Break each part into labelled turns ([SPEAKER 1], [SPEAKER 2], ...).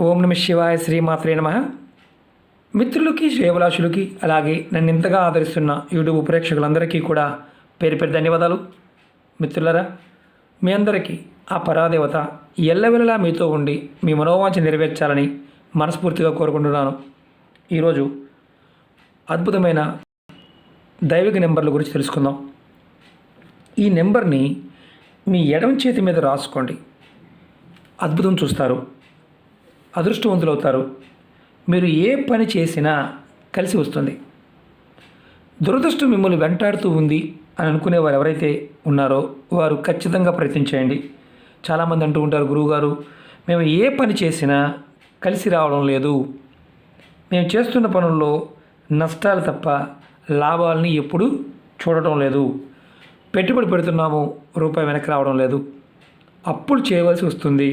[SPEAKER 1] ఓం నమ శివాయ శ్రీమాత్రే నమ. మిత్రులకి శ్రేయభిలాషులకి అలాగే నన్ను ఇంతగా ఆదరిస్తున్న యూట్యూబ్ ప్రేక్షకులందరికీ కూడా పేరు పేరు ధన్యవాదాలు. మిత్రులరా, మీ అందరికీ ఆ పరాదేవత ఎల్లవెల్లలా మీతో ఉండి మీ మనోవాంఛ నెరవేర్చాలని మనస్ఫూర్తిగా కోరుకుంటున్నాను. ఈరోజు అద్భుతమైన దైవిక నెంబర్ల గురించి తెలుసుకుందాం. ఈ నెంబర్ని మీ ఎడమ చేతి మీద రాసుకోండి. అద్భుతం చూస్తారు, అదృష్టవంతులు అవుతారు. మీరు ఏ పని చేసినా కలిసి వస్తుంది. దురదృష్టం మిమ్మల్ని వెంటాడుతూ ఉంది అని అనుకునేవారు ఎవరైతే ఉన్నారో వారు ఖచ్చితంగా ప్రయత్నించేయండి. చాలామంది అంటూ ఉంటారు, గురువుగారు మేము ఏ పని చేసినా కలిసి రావడం లేదు, మేము చేస్తున్న పనుల్లో నష్టాలు తప్ప లాభాలని ఎప్పుడూ చూడటం లేదు, పెట్టుబడి పెడుతున్నాము రూపాయి వెనక్కి రావడం లేదు, అప్పులు చేయవలసి వస్తుంది,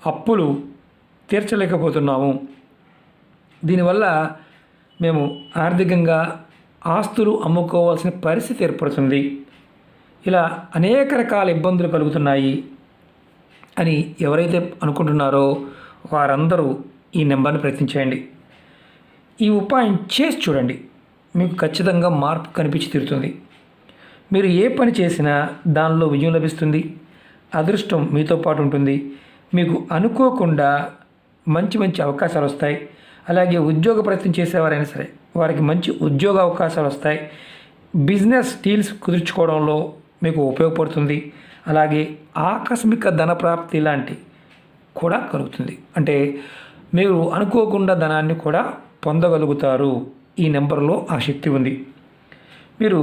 [SPEAKER 1] అప్పులు తీర్చలేకపోతున్నాము, దీనివల్ల మేము ఆర్థికంగా ఆస్తులు అమ్ముకోవాల్సిన పరిస్థితి ఏర్పడుతుంది, ఇలా అనేక రకాల ఇబ్బందులు కలుగుతున్నాయి అని ఎవరైతే అనుకుంటున్నారో వారందరూ ఈ నెంబర్ని ప్రయత్నించేయండి. ఈ ఉపాయం చేసి చూడండి, మీకు ఖచ్చితంగా మార్పు కనిపించి తీరుతుంది. మీరు ఏ పని చేసినా దానిలో విజయం లభిస్తుంది, అదృష్టం మీతో పాటు ఉంటుంది, మీకు అనుకోకుండా మంచి మంచి అవకాశాలు వస్తాయి. అలాగే ఉద్యోగ ప్రయత్నం చేసేవారైనా సరే వారికి మంచి ఉద్యోగ అవకాశాలు వస్తాయి. బిజినెస్ డీల్స్ కుదుర్చుకోవడంలో మీకు ఉపయోగపడుతుంది. అలాగే ఆకస్మిక ధన ప్రాప్తి లాంటి కూడా కలుగుతుంది. అంటే మీరు అనుకోకుండా ధనాన్ని కూడా పొందగలుగుతారు. ఈ నెంబర్లో ఆ శక్తి ఉంది. మీరు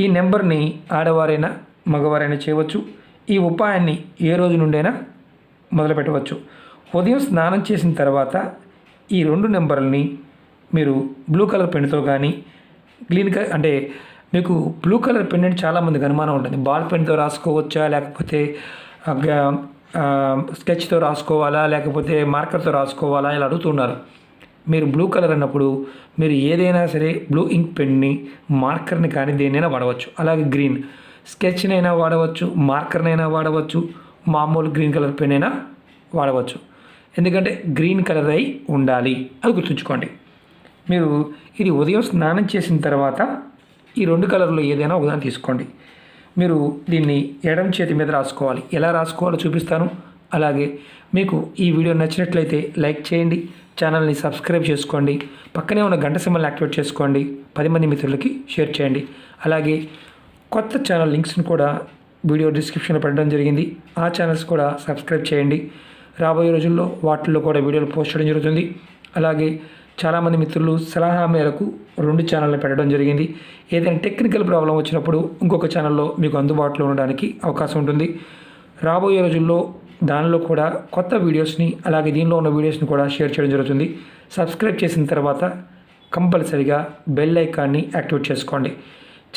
[SPEAKER 1] ఈ నెంబర్ని ఆడవారైనా మగవారైనా చేయవచ్చు. ఈ ఉపాయాన్ని ఏ రోజు నుండైనా మొదలుపెట్టవచ్చు. ఉదయం స్నానం చేసిన తర్వాత ఈ 2 నెంబర్లని మీరు బ్లూ కలర్ పెన్తో కానీ అంటే మీకు బ్లూ కలర్ పెన్ అంటే చాలామందికి అనుమానం ఉంటుంది. బాల్ పెన్తో రాసుకోవచ్చా, లేకపోతే స్కెచ్తో రాసుకోవాలా, లేకపోతే మార్కర్తో రాసుకోవాలా, ఇలా అడుగుతున్నారు. మీరు బ్లూ కలర్ అన్నప్పుడు మీరు ఏదైనా సరే బ్లూ ఇంక్ పెన్ని, మార్కర్ని కానీ దేన్నైనా వాడవచ్చు. అలాగే గ్రీన్ స్కెచ్నైనా వాడవచ్చు, మార్కర్నైనా వాడవచ్చు, మామూలు గ్రీన్ కలర్ పెన్ అయినా వాడవచ్చు. ఎందుకంటే గ్రీన్ కలర్ అయి ఉండాలి, అది గుర్తుంచుకోండి. మీరు ఇది ఉదయం స్నానం చేసిన తర్వాత ఈ 2 కలర్లో ఏదైనా ఒకదాన్ని తీసుకోండి. మీరు దీన్ని ఎడమ చేతి మీద రాసుకోవాలి. ఎలా రాసుకోవాలో చూపిస్తాను. అలాగే మీకు ఈ వీడియో నచ్చినట్లయితే లైక్ చేయండి, ఛానల్ని సబ్స్క్రైబ్ చేసుకోండి, పక్కనే ఉన్న గంట సింబల్ని యాక్టివేట్ చేసుకోండి, 10 మంది మిత్రులకి షేర్ చేయండి. అలాగే కొత్త ఛానల్ లింక్స్ని కూడా వీడియో డిస్క్రిప్షన్లో పెట్టడం జరిగింది. ఆ ఛానల్స్ కూడా సబ్స్క్రైబ్ చేయండి. రాబోయే రోజుల్లో వాటిల్లో కూడా వీడియోలు పోస్ట్ చేయడం జరుగుతుంది. అలాగే చాలామంది మిత్రులు సలహా మేరకు 2 ఛానల్ని పెట్టడం జరిగింది. ఏదైనా టెక్నికల్ ప్రాబ్లం వచ్చినప్పుడు ఇంకొక ఛానల్లో మీకు అందుబాటులో ఉండడానికి అవకాశం ఉంటుంది. రాబోయే రోజుల్లో దానిలో కూడా కొత్త వీడియోస్ని అలాగే దీనిలో ఉన్న వీడియోస్ని కూడా షేర్ చేయడం జరుగుతుంది. సబ్స్క్రైబ్ చేసిన తర్వాత కంపల్సరీగా బెల్ ఐకాన్ని యాక్టివేట్ చేసుకోండి.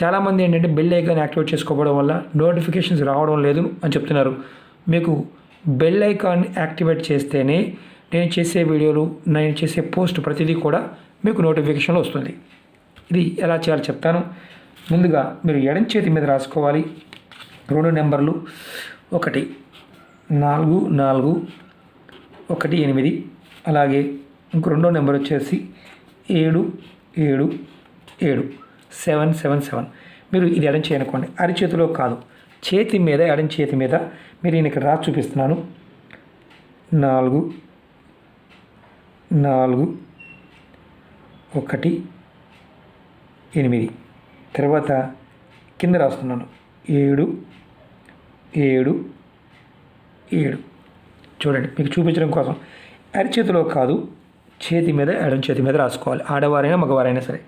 [SPEAKER 1] చాలామంది ఏంటంటే బెల్ ఐకాన్ యాక్టివేట్ చేసుకోవడం వల్ల నోటిఫికేషన్స్ రావడం లేదు అని చెప్తున్నారు. మీకు బెల్ ఐకాన్ యాక్టివేట్ చేస్తేనే నేను చేసే వీడియోలు, నేను చేసే పోస్ట్ ప్రతిదీ కూడా మీకు నోటిఫికేషన్లో వస్తుంది. ఇది ఎలా చేయాలో చెప్తాను. ముందుగా మీరు ఎడం చేతి మీద రాసుకోవాలి 2 నెంబర్లు, 1 4 4 1 8, అలాగే ఇంకో 2వ నెంబర్ వచ్చేసి 7 7 7 7 7 7. మీరు ఇది ఎడం చేయనుకోండి, అరిచేతిలో కాదు, చేతి మీద, ఎడం చేతి మీద. మీరు నేను ఇక్కడ రాసి చూపిస్తున్నాను. 4 4 1 8. తర్వాత కింద రాస్తున్నాను 7 7 7. చూడండి, మీకు చూపించడం కోసం అరిచేతిలో కాదు, చేతి మీద, ఎడం చేతి మీద రాసుకోవాలి. ఆడవారైనా మగవారైనా సరే.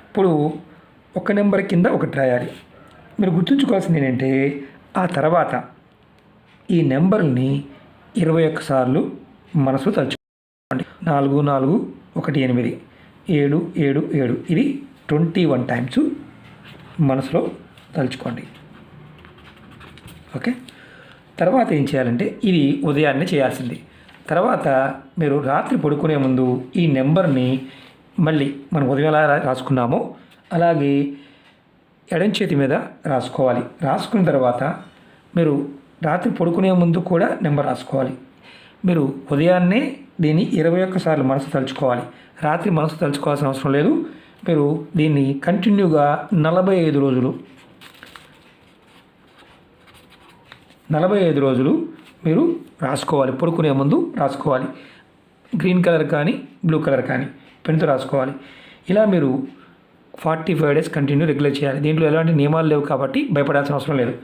[SPEAKER 1] ఇప్పుడు 1 నెంబర్ కింద 1 రాయాలి. మీరు గుర్తుంచుకోవాల్సింది ఏంటంటే ఆ తర్వాత ఈ నెంబర్ని 21 సార్లు మనసులో తలుచుకోండి. 4 4 1 8 7 7 7. ఇది 21 టైమ్స్ మనసులో తలుచుకోండి. ఓకే. తర్వాత ఏం చేయాలంటే ఇది ఉదయాన్నే చేయాల్సింది. తర్వాత మీరు రాత్రి పడుకునే ముందు ఈ నెంబర్ని మళ్ళీ మనం ఉదయం ఎలా రాసుకున్నామో అలాగే ఎడం చేతి మీద రాసుకోవాలి. రాసుకున్న తర్వాత మీరు రాత్రి పడుకునే ముందు కూడా నెంబర్ రాసుకోవాలి. మీరు ఉదయాన్నే దీన్ని 21 సార్లు మనసు తలుచుకోవాలి. రాత్రి మనసు తలుచుకోవాల్సిన అవసరం లేదు. మీరు దీన్ని కంటిన్యూగా 45 రోజులు 45 రోజులు మీరు రాసుకోవాలి. పడుకునే ముందు రాసుకోవాలి. గ్రీన్ కలర్ కానీ బ్లూ కలర్ కానీ పెన్తో రాసుకోవాలి. ఇలా మీరు 45 డేస్ కంటిన్యూ రెగ్యులేట్ చేయాలి. దీంట్లో ఎలాంటి నియమాలు లేవు కాబట్టి భయపడాల్సిన అవసరం లేదు.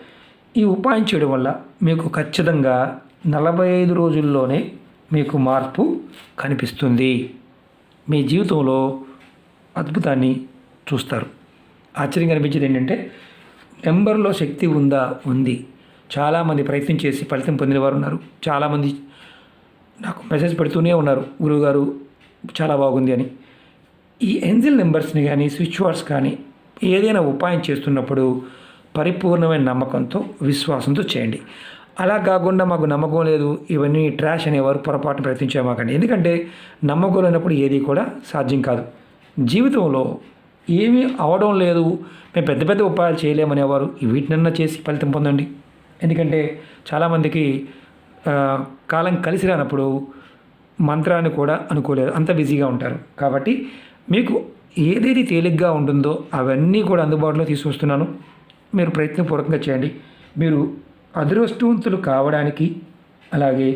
[SPEAKER 1] ఈ ఉపాయం చేయడం వల్ల మీకు ఖచ్చితంగా 45 రోజుల్లోనే మీకు మార్పు కనిపిస్తుంది. మీ జీవితంలో అద్భుతాన్ని చూస్తారు. ఆశ్చర్యంగా అనిపించేది ఏంటంటే నెంబర్లో శక్తి ఉందా? ఉంది. చాలామంది ప్రయత్నం చేసి ఫలితం పొందిన వారు ఉన్నారు. చాలామంది నాకు మెసేజ్ పెడుతూనే ఉన్నారు, గురువుగారు చాలా బాగుంది అని. ఈ ఏంజెల్ నెంబర్స్ని కానీ స్విచ్ వర్డ్స్ కానీ ఏదైనా ఉపాయం చేస్తున్నప్పుడు పరిపూర్ణమైన నమ్మకంతో విశ్వాసంతో చేయండి. అలా కాకుండా మాకు నమ్మకం లేదు, ఇవన్నీ ట్రాష్ అనేవారు పొరపాటు ప్రయత్నించేమాకండి. ఎందుకంటే నమ్మకం లేనప్పుడు ఏది కూడా సాధ్యం కాదు. జీవితంలో ఏమీ అవడం లేదు, మేము పెద్ద పెద్ద ఉపాయాలు చేయలేమనేవారు వీటినన్నా చేసి ఫలితం పొందండి. ఎందుకంటే చాలామందికి కాలం కలిసి రానప్పుడు మంత్రాన్ని కూడా అనుకోలేరు, అంత బిజీగా ఉంటారు. కాబట్టి మీకు ఏదేది తేలిగ్గా ఉంటుందో అవన్నీ కూడా అందుబాటులో తీసుకొస్తున్నాను. మీరు ప్రయత్నపూర్వకంగా చేయండి. మీరు అదృష్టవంతులు కావడానికి, అలాగే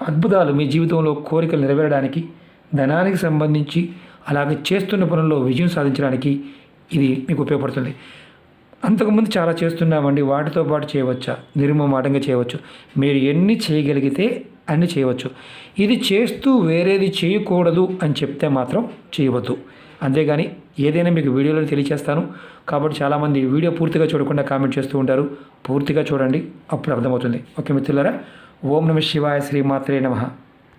[SPEAKER 1] అద్భుతాలు మీ జీవితంలో కోరికలు నెరవేరడానికి, ధనానికి సంబంధించి అలాగే చేస్తున్న పనుల్లో విజయం సాధించడానికి ఇది మీకు ఉపయోగపడుతుంది. అంతకుముందు చాలా చేస్తున్నామండి, వాటితో పాటు చేయవచ్చా? నిర్మమాటంగా చేయవచ్చు. మీరు ఎన్ని చేయగలిగితే అన్ని చేయవచ్చు. ఇది చేస్తూ వేరేది చేయకూడదు అని చెప్తే మాత్రం చేయవద్దు. అంతేగాని ఏదైనా మీకు వీడియోలో తెలియజేస్తాను. కాబట్టి చాలామంది వీడియో పూర్తిగా చూడకుండా కామెంట్ చేస్తూ ఉంటారు. పూర్తిగా చూడండి, అప్పుడు అర్థమవుతుంది. ఓకే మిత్రులారా, ఓం నమః శివాయ, శ్రీమాత్రే నమః.